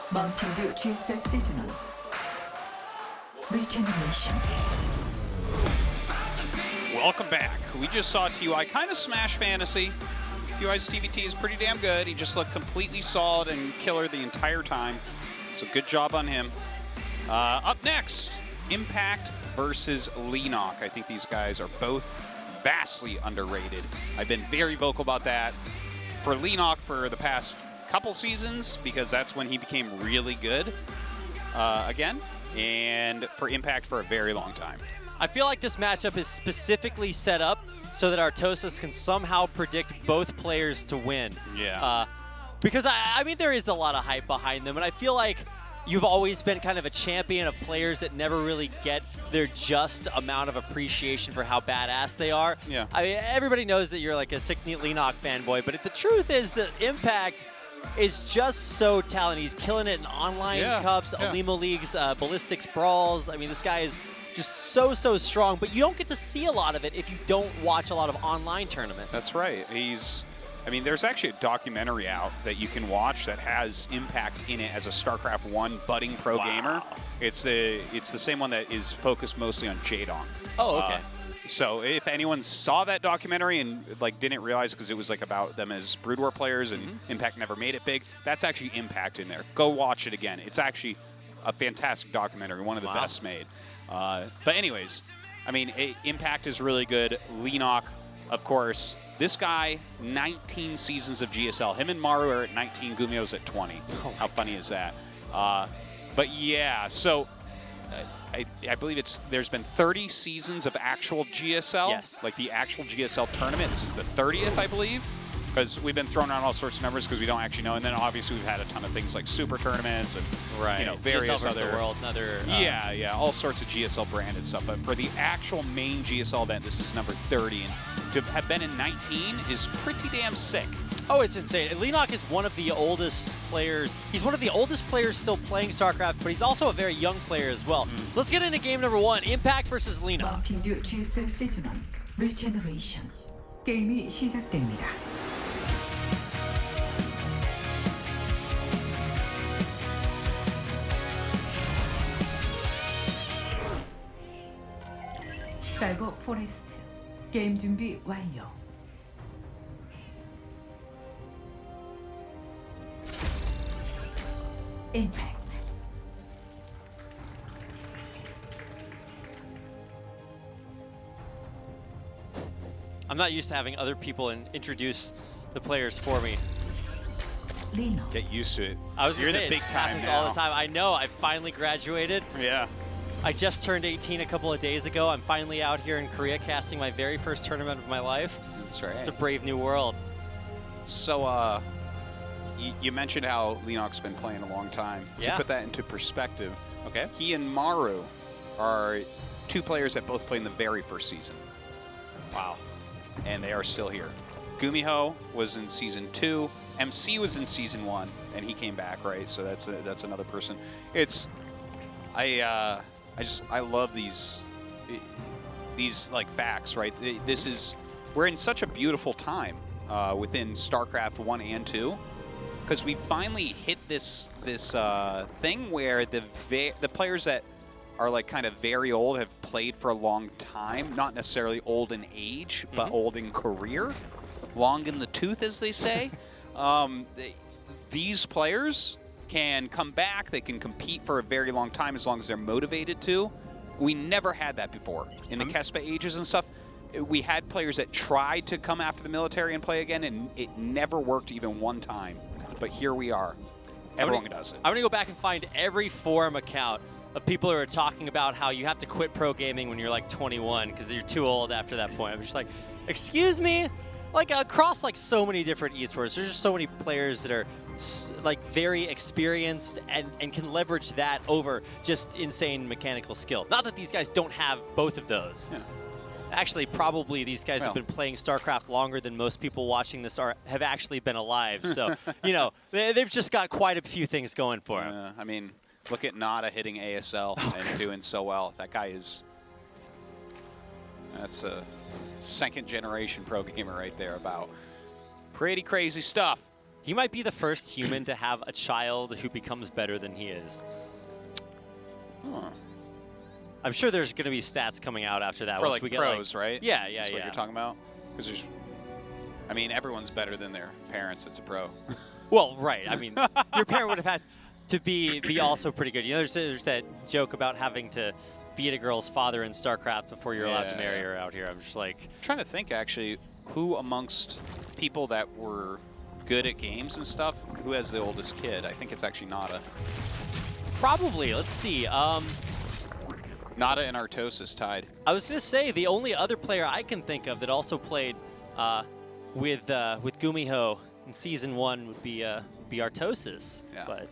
마운틴드 GSL 시즌1 리제너레이션. Welcome back. We just saw TUI kind of smash Fantasy. TUI's TVT is pretty damn good. He just looked completely solid and killer the entire time. So good job on him. Up next, Impact versus Leenock. I think these guys are both vastly underrated. I've been very vocal about that for Leenock for the past couple seasons because that's when he became really good again, and for Impact for a very long time. I feel like this matchup is specifically set up so that Artosis can somehow predict both players to win. Yeah. Because, I mean, there is a lot of hype behind them, and I feel like you've always been kind of a champion of players that never really get their just amount of appreciation for how badass they are. Yeah. I mean, everybody knows that you're like a sick Leenock fanboy, but the truth is that Impact is just so talented. He's killing it in online cups, Alimo Leagues, Ballistics Brawls. I mean, this guy is just so strong, but you don't get to see a lot of it if you don't watch a lot of online tournaments. That's right. I mean, there's actually a documentary out that you can watch that has Impact in it as a StarCraft 1 budding pro gamer. It's the same one that is focused mostly on Jadong. Oh, okay. So if anyone saw that documentary and like didn't realize because it was like about them as Brood War players and Impact never made it big, that's actually Impact in there. Go watch it again. It's actually a fantastic documentary, one of the best made. But anyways, I mean, Impact is really good. Leenock, of course. This guy, 19 seasons of GSL. Him and Maru are at 19, Gumio's at 20. How funny is that? But yeah, so I believe there's been 30 seasons of actual GSL. Yes. Like the actual GSL tournament. This is the 30th, I believe. Because we've been throwing around all sorts of numbers because we don't actually know. And then obviously we've had a ton of things like super tournaments and various GSL other the world, all sorts of GSL branded stuff. But for the actual main GSL event, this is number 30. And to have been in 19 is pretty damn sick. Oh, it's insane. Leenock is one of the oldest players. He's one of the oldest players still playing StarCraft, but he's also a very young player as well. Let's get into game number 1, Impact versus Leenock. 마운틴드 GSL 시즌1 리제너레이션. 게임이 시작됩니다. 사이버 포레스트. 게임 준비 완료. 임팩트. I'm not used to having other people introduce the players for me. Leenock. Get used to it. I was You're gonna in say, the big it time happens now. all the time. I know. I finally graduated. Yeah. I just turned 18 a couple of days ago. I'm finally out here in Korea casting my very first tournament of my life. That's right. It's a brave new world. So, you mentioned how Leenock's been playing a long time. To put that into perspective, Okay. he and Maru are two players that both played in the very first season. Wow. And they are still here. Gumiho was in season 2. MC was in season 1, and he came back, right? So that's another person. I love these like facts, right? We're in such a beautiful time within StarCraft 1 and 2 because we finally hit this thing where the players that are like kind of very old have played for a long time, not necessarily old in age, but old in career, long in the tooth, as they say. These players can come back, they can compete for a very long time as long as they're motivated to. We never had that before. In the Kespa ages and stuff, we had players that tried to come after the military and play again, and it never worked even one time. But here we are. Everyone does it. I'm going to go back and find every forum account of people who are talking about how you have to quit pro gaming when you're like 21 because you're too old after that point. I'm just like, excuse me? Like across like so many different esports, there's just so many players that are like very experienced and can leverage that over just insane mechanical skill. Not that these guys don't have both of those. Yeah. Actually, probably these guys have been playing StarCraft longer than most people watching this have actually been alive. So, you know, they've just got quite a few things going for them. I mean, look at Nada hitting ASL and doing so well. That guy is... That's a second-generation pro gamer right there about. Pretty crazy stuff. He might be the first human to have a child who becomes better than he is. Huh. I'm sure there's going to be stats coming out after that. For once like we get pros, right? Yeah, yeah, That's what yeah. you're talking about? Because there's, I mean, everyone's better than their parents. It's a pro. Well, right. I mean, your parent would have had to be also pretty good. You know, there's that joke about having to beat a girl's father in StarCraft before you're allowed to marry her out here. I'm just like... I'm trying to think, actually, who amongst people that were good at games and stuff, who has the oldest kid? I think it's actually Nada. Probably. Let's see. Nada and Artosis tied. I was going to say the only other player I can think of that also played with Gumiho in Season 1 would be Artosis. Yeah. But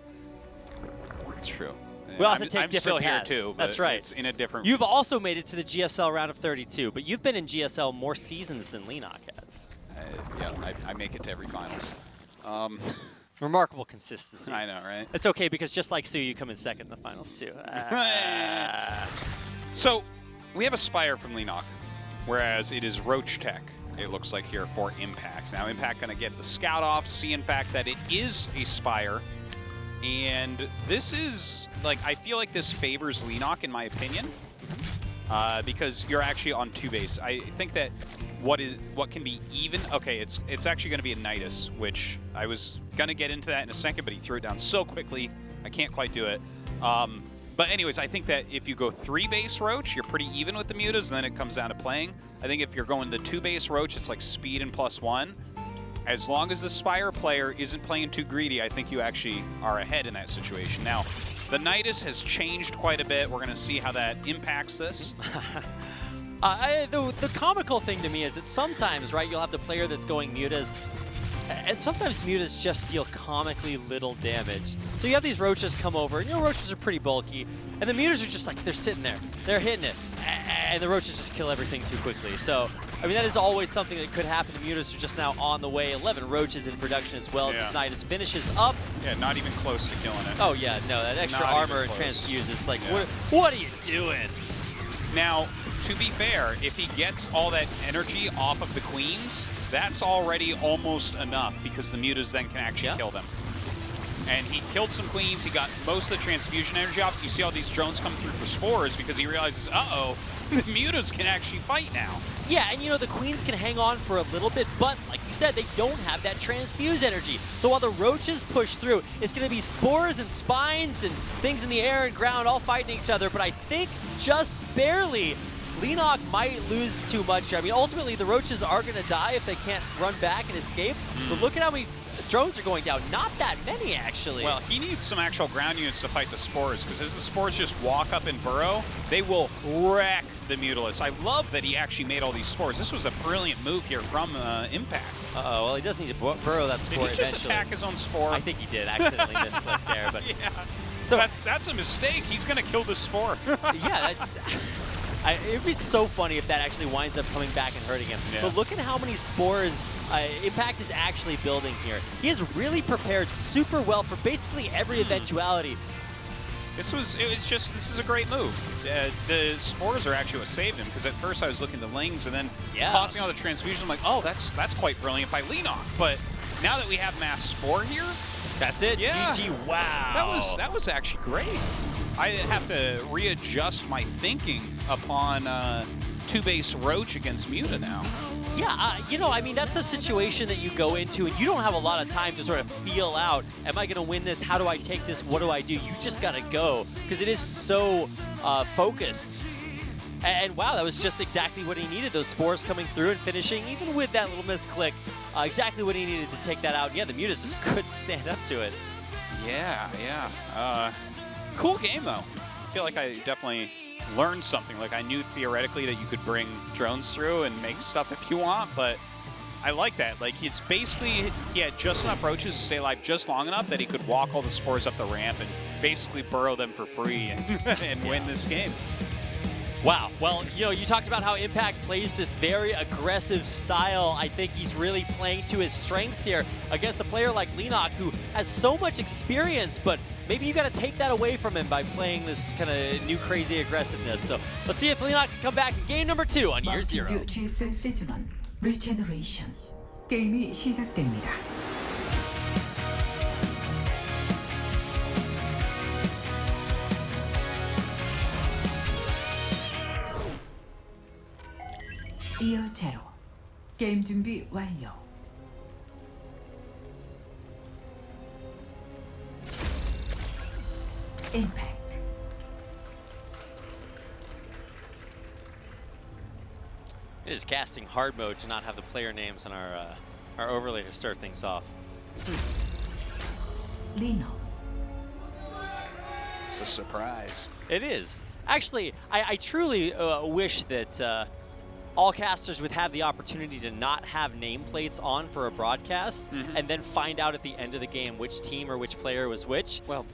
It's true. we'll have to take I'm different still paths. here, too. But That's right. It's in a different... You've also made it to the GSL round of 32, but you've been in GSL more seasons than Leenock has. yeah, I make it to every finals. Remarkable consistency. I know, right? It's okay because just like Sue, you come in second in the finals too. So, we have a Spire from Leenock, whereas it is Roach Tech, it looks like here, for Impact. Now, Impact going to get the scout off, see, in fact, that it is a Spire. And this is, like, I feel like this favors Leenock, in my opinion, because you're actually on 2 base. I think that what can be even, okay, it's actually going to be a Nidus, which I was going to get into that in a second, but he threw it down so quickly, I can't quite do it. But anyways, I think that if you go 3 base Roach, you're pretty even with the Mutas, and then it comes down to playing. I think if you're going the 2 base Roach, it's like speed and +1. As long as the Spire player isn't playing too greedy, I think you actually are ahead in that situation. Now, the Nidus has changed quite a bit. We're going to see how that impacts this. The comical thing to me is that sometimes, right, you'll have the player that's going Mutas, and sometimes Mutas just deal comically little damage. So you have these Roaches come over, and Roaches are pretty bulky, and the Mutas are just like, they're sitting there, they're hitting it, and the Roaches just kill everything too quickly. So, I mean, that is always something that could happen. The Mutas are just now on the way. 11 Roaches in production as well as this Nidus finishes up. Yeah, not even close to killing it. Oh, yeah, no, that extra Not armor and even close. transfuse is like, what are you doing? Now, to be fair, if he gets all that energy off of the Queens, that's already almost enough because the Mutas then can actually kill them. And he killed some Queens, he got most of the transfusion energy off. You see all these drones come through for spores because he realizes, uh-oh, the Mutas can actually fight now. Yeah, and the Queens can hang on for a little bit, but like you said, they don't have that transfuse energy. So while the Roaches push through, it's going to be spores and spines and things in the air and ground all fighting each other, but I think just barely Leenock might lose too much. I mean, ultimately, the Roaches are going to die if they can't run back and escape, but look at how many drones are going down. Not that many, actually. Well, he needs some actual ground units to fight the spores, because as the spores just walk up and burrow, they will wreck the Mutalisk. I love that he actually made all these spores. This was a brilliant move here from Impact. Uh-oh, well, he does need to burrow that spore Did he just eventually. attack his own spore? I think he did accidentally misclick there, but yeah. So that's a mistake. He's going to kill the spore. yeah. It'd be so funny if that actually winds up coming back and hurting him. Yeah. But look at how many spores Impact is actually building here. He has really prepared super well for basically every eventuality. This is a great move. The spores are actually what saved him, because at first I was looking at the Lings and then tossing all the transfusions. I'm like, oh, that's quite brilliant by Leenock. But now that we have mass spore here, that's it. Yeah. GG. Wow. That was actually great. I have to readjust my thinking upon 2-base Roach against Muta now. Yeah, I mean, that's a situation that you go into and you don't have a lot of time to sort of feel out, am I going to win this? How do I take this? What do I do? You just got to go, because it is so focused. And wow, that was just exactly what he needed. Those spores coming through and finishing, even with that little misclick, exactly what he needed to take that out. Yeah, the Mutas just couldn't stand up to it. Yeah. Cool game, though. I feel like I definitely learned something. Like, I knew theoretically that you could bring drones through and make stuff if you want, but I like that. Like, it's basically, he had just enough Roaches to stay alive just long enough that he could walk all the spores up the ramp and basically burrow them for free and win this game. Wow. Well, you talked about how Impact plays this very aggressive style. I think he's really playing to his strengths here against a player like Leenock, who has so much experience, but maybe you got to take that away from him by playing this kind of new crazy aggressiveness. So let's see if Leenock can come back in game number 2 on year 0. 마운틴 듀 GSL 시즌 1 리제너레이션 게임이 시작됩니다. 이어 제로. 게임 준비 완료. 임팩트. It is casting hard mode to not have the player names on our overlay to start things off. Leenock. It's a surprise. It is. Actually, I truly wish that all casters would have the opportunity to not have nameplates on for a broadcast and then find out at the end of the game which team or which player was which. Well,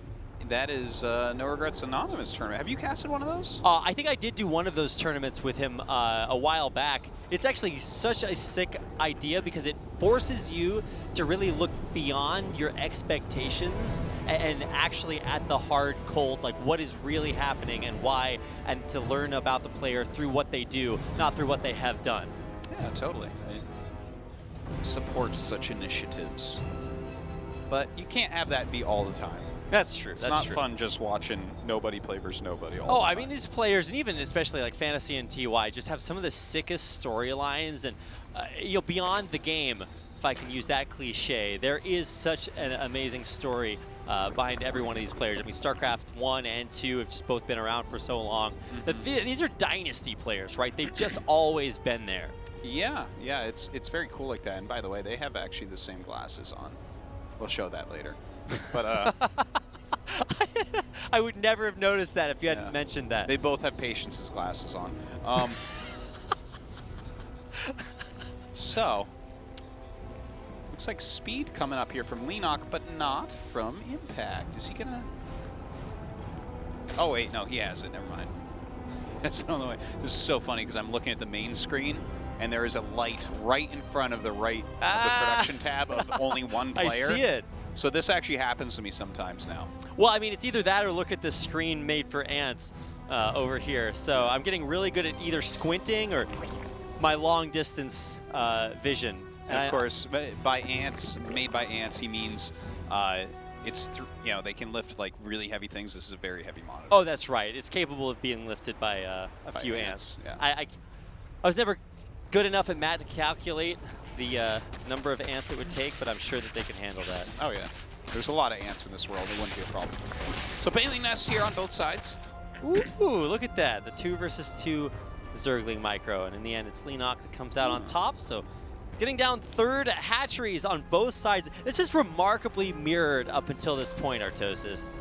that is No Regrets Anonymous tournament. Have you casted one of those? I think I did do one of those tournaments with him a while back. It's actually such a sick idea because it forces you to really look beyond your expectations and actually at the hard, cold, like what is really happening and why, and to learn about the player through what they do, not through what they have done. Yeah, totally. I support such initiatives. But you can't have that be all the time. That's true. It's not fun just watching nobody play versus nobody all the time. I mean, these players, and even especially like Fantasy and TY, just have some of the sickest storylines, and beyond the game, if I can use that cliche, there is such an amazing story behind every one of these players. I mean, StarCraft 1 and 2 have just both been around for so long. That these are dynasty players, right? They've just always been there. Yeah, it's very cool like that. And by the way, they have actually the same glasses on. We'll show that later. But I would never have noticed that if you hadn't mentioned that. They both have Patience's glasses on. So, looks like speed coming up here from Leenock, but not from Impact. Is he gonna? Oh wait, no, he has it. Never mind. That's the only way. This is so funny because I'm looking at the main screen, and there is a light right in front of the of the production tab of only one player. I see it. So this actually happens to me sometimes now. Well, I mean, it's either that or look at the screen made for ants over here. So I'm getting really good at either squinting or my long distance vision. And of course, by ants, made by ants, he means it's they can lift like really heavy things. This is a very heavy monitor. Oh, that's right. It's capable of being lifted by a few ants. Yeah. I was never good enough at Matt to calculate the number of ants it would take, but I'm sure that they can handle that. Oh yeah, there's a lot of ants in this world. It wouldn't be a problem. So Bailey Nest here on both sides. Ooh, look at that. The 2 versus 2 Zergling micro, and in the end, it's Leenock that comes out on top. So getting down third hatcheries on both sides. It's just remarkably mirrored up until this point, Artosis.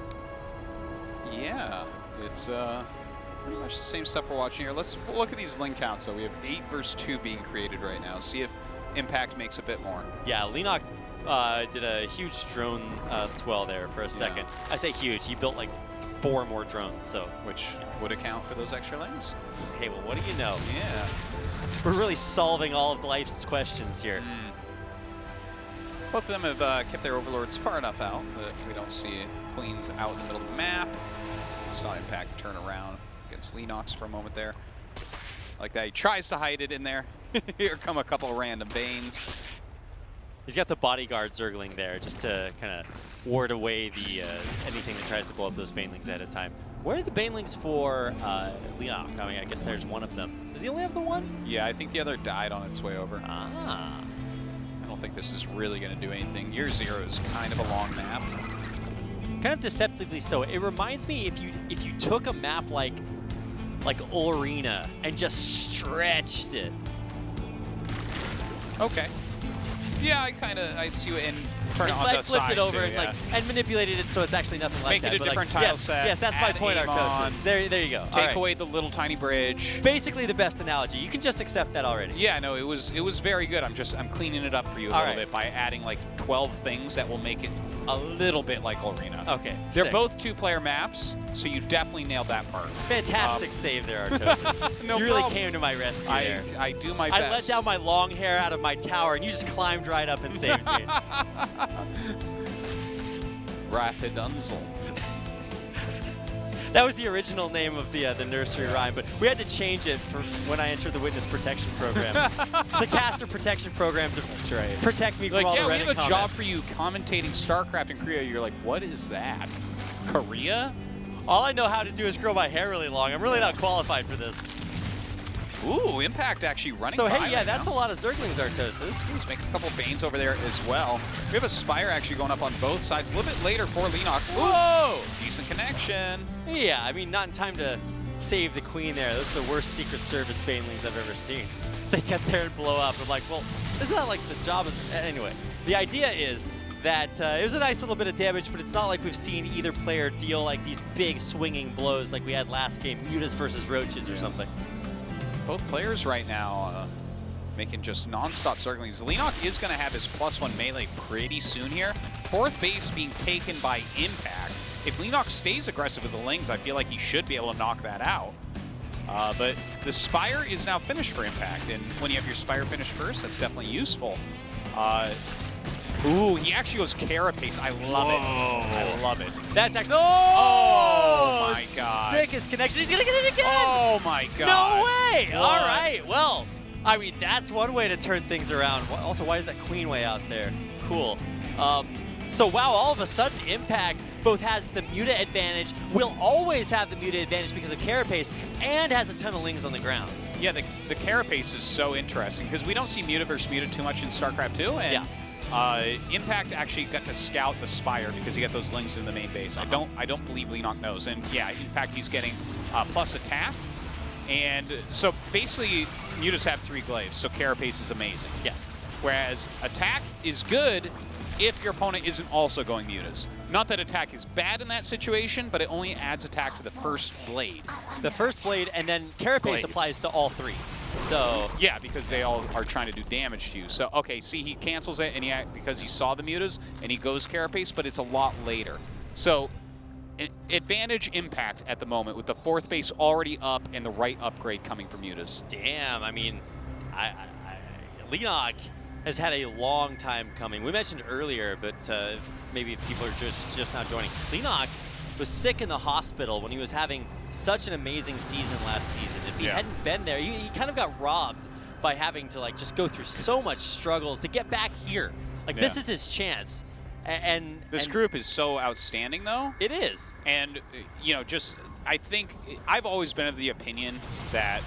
Yeah, it's pretty much the same stuff we're watching here. Let's look at these link counts. So we have 8 versus 2 being created right now. See if Impact makes a bit more. Yeah, Leenock did a huge drone swell there for a second. I say huge. He built like 4 more drones, so. Which would account for those extra lanes. Okay, well, what do you know? Yeah. We're really solving all of life's questions here. Both of them have kept their overlords far enough out that we don't see Queens out in the middle of the map. Saw Impact turn around against Leenox for a moment there. Like that, he tries to hide it in there. Here come a couple of random Banes. He's got the bodyguard Zergling there just to kind of ward away the anything that tries to blow up those Banelings at a time. Where are the Banelings for Leenock? I mean, I guess there's one of them. Does he only have the one? Yeah, I think the other died on its way over. Ah. I don't think this is really going to do anything. Year 0 is kind of a long map. Kind of deceptively so. It reminds me if you took a map like Ulrina and just stretched it. Okay. Yeah, I see what, and turn it on the flipped side it over too, and manipulated it so it's actually nothing like Make that. it a different tile set. Yes, that's my point, aim on, Artosis. There you go. Take away the little tiny bridge. Basically the best analogy. You can just accept that already. Yeah, no, it was very good. I'm cleaning it up for you a little bit by adding like 12 things that will make it a little bit like Ulrina. Okay. They're sick. both 2-player maps, so you definitely nailed that part. Fantastic save there, Artosis. No you really problem. came to my rescue there. I do my best. I let down my long hair out of my tower, and you just climbed right up and saved me. Rathidunzel. That was the original name of the nursery rhyme, but we had to change it for when I entered the witness protection program. The caster protection program to protect me from all the Reddit we have a comments. job for you commentating StarCraft in Korea. You're like, what is that? Korea? All I know how to do is grow my hair really long. I'm really not qualified for this. Ooh, Impact actually running So by hey, yeah, right that's now. a lot of Zerglings, Artosis. He's making a couple Banes over there as well. We have a Spire actually going up on both sides. A little bit later for Leenock. Whoa! Decent connection. Yeah, I mean, not in time to save the queen there. Those are the worst Secret Service Banelings I've ever seen. They get there and blow up. I'm like, well, isn't that like the job of... Anyway, the idea is that it was a nice little bit of damage, but it's not like we've seen either player deal like these big swinging blows like we had last game, Mutas versus Roaches or something. Both players right now making just non-stop Zerglings. Leenock is going to have his +1 melee pretty soon here. Fourth base being taken by Impact. If Leenock stays aggressive with the Lings, I feel like he should be able to knock that out. But the Spire is now finished for Impact, and when you have your Spire finished first, that's definitely useful. Ooh, he actually goes Carapace. I love it. I love it. That's actually... Oh my god. Sickest connection. He's going to get it again! Oh my god. No way! What? All right, well, I mean, that's one way to turn things around. Also, why is that Queen way out there? Cool. So, wow, all of a sudden, Impact both has the Muta advantage, will always have the Muta advantage because of Carapace, and has a ton of Lings on the ground. Yeah, the Carapace is so interesting because we don't see Muta versus Muta too much in StarCraft 2, and Yeah. Impact actually got to scout the Spire because he got those Lings in the main base. I don't believe Leenock knows, and yeah, in fact, he's getting plus attack, and so basically Mutas have 3 glaives, so Carapace is amazing. Yes. Whereas attack is good if your opponent isn't also going Mutas. Not that attack is bad in that situation, but it only adds attack to the first blade. The first blade, and then Carapace Glaive. applies to all 3. So Yeah, because they all are trying to do damage to you. So, okay, see, he cancels it and because he saw the Mutas, and he goes Carapace, but it's a lot later. So, advantage Impact at the moment with the 4th base already up and the right upgrade coming from Mutas. damn, I mean, Leenock has had a long time coming. We mentioned earlier, but maybe people are just now joining. Leenock was sick in the hospital when he was having such an amazing season last season. If he hadn't been there, he kind of got robbed by having to like just go through so much struggles to get back here. Like this is his chance. And This group is so outstanding, though. It is. And, you know, just, I think, I've always been of the opinion that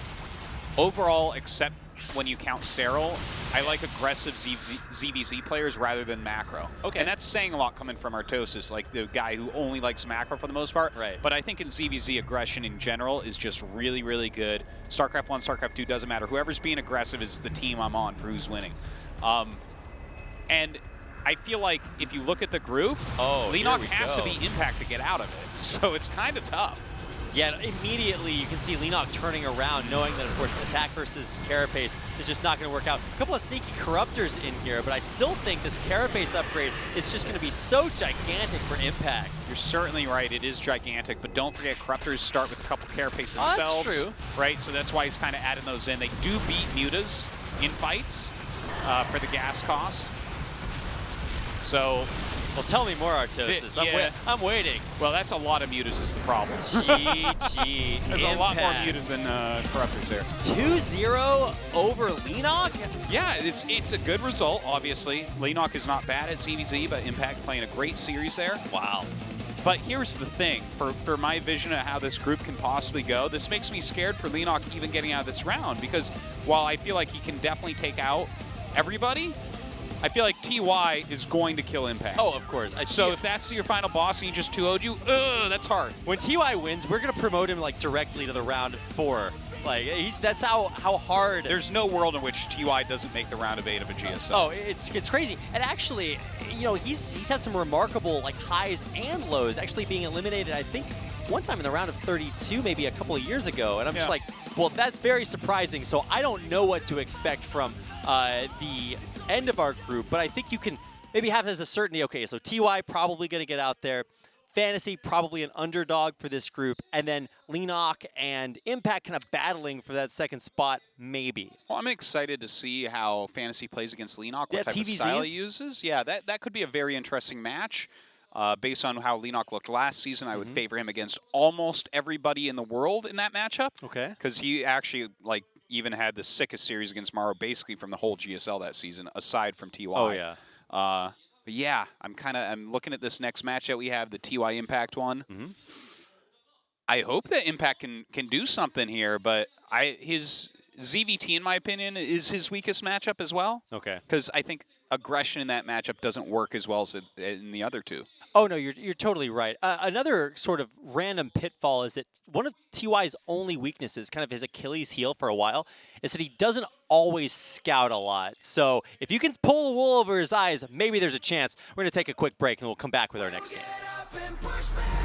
overall, except when you count Serral, I like aggressive ZVZ players rather than macro. Okay. And that's saying a lot coming from Artosis, like the guy who only likes macro for the most part. Right. But I think in ZVZ, aggression in general is just really, really good. StarCraft 1, StarCraft 2, doesn't matter. Whoever's being aggressive is the team I'm on for who's winning. And I feel like if you look at the group, Leenock has to be Impact to get out of it. So it's kind of tough. Yeah, immediately you can see Leenock turning around, knowing that, of course, attack versus Carapace is just not going to work out. A couple of sneaky Corruptors in here, but I still think this Carapace upgrade is just going to be so gigantic for Impact. You're certainly right. It is gigantic, but don't forget Corruptors start with a couple Carapace themselves. That's true. Right, so that's why he's kind of adding those in. They do beat Mutas in fights for the gas cost. So... Well, tell me more, Artosis. I'm waiting. Well, that's a lot of Mutas is the problem. GG. There's a lot more Mutas than Corruptors there. 2-0 over Leenock? Yeah, it's a good result, obviously. Leenock is not bad at ZVZ, but Impact playing a great series there. Wow. But here's the thing, for my vision of how this group can possibly go, this makes me scared for Leenock even getting out of this round, because while I feel like he can definitely take out everybody, I feel like TY is going to kill Impact. Oh, of course. So if that's your final boss and he just 2-0'd you, that's hard. When TY wins, we're going to promote him like directly to the round 4. Like that's how hard. There's no world in which TY doesn't make the round of 8 of a GSL. Oh, it's crazy. And actually, you know, he's had some remarkable like highs and lows. Actually being eliminated, I think, one time in the round of 32, maybe a couple of years ago. And I'm just like, well, that's very surprising. So I don't know what to expect from the end of our group, but I think you can maybe have as a certainty. Okay, so TY probably going to get out there. Fantasy probably an underdog for this group, and then Leenock and Impact kind of battling for that second spot, maybe. Well, I'm excited to see how Fantasy plays against Leenock, what type TVZ? of style he uses. Yeah, that could be a very interesting match. Based on how Leenock looked last season, I would favor him against almost everybody in the world in that matchup. Okay. Because he actually, like, even had the sickest series against Maro basically from the whole GSL that season, aside from TY. Oh, yeah. But yeah, I'm looking at this next match that we have, the TY Impact one. I hope that Impact can do something here, but his ZVT, in my opinion, is his weakest matchup as well. Okay. Because I think aggression in that matchup doesn't work as well as in the other two. Oh, no, you're totally right. Another sort of random pitfall is that one of TY's only weaknesses, kind of his Achilles heel for a while, is that he doesn't always scout a lot. So if you can pull the wool over his eyes, maybe there's a chance. We're going to take a quick break, and we'll come back with our next game.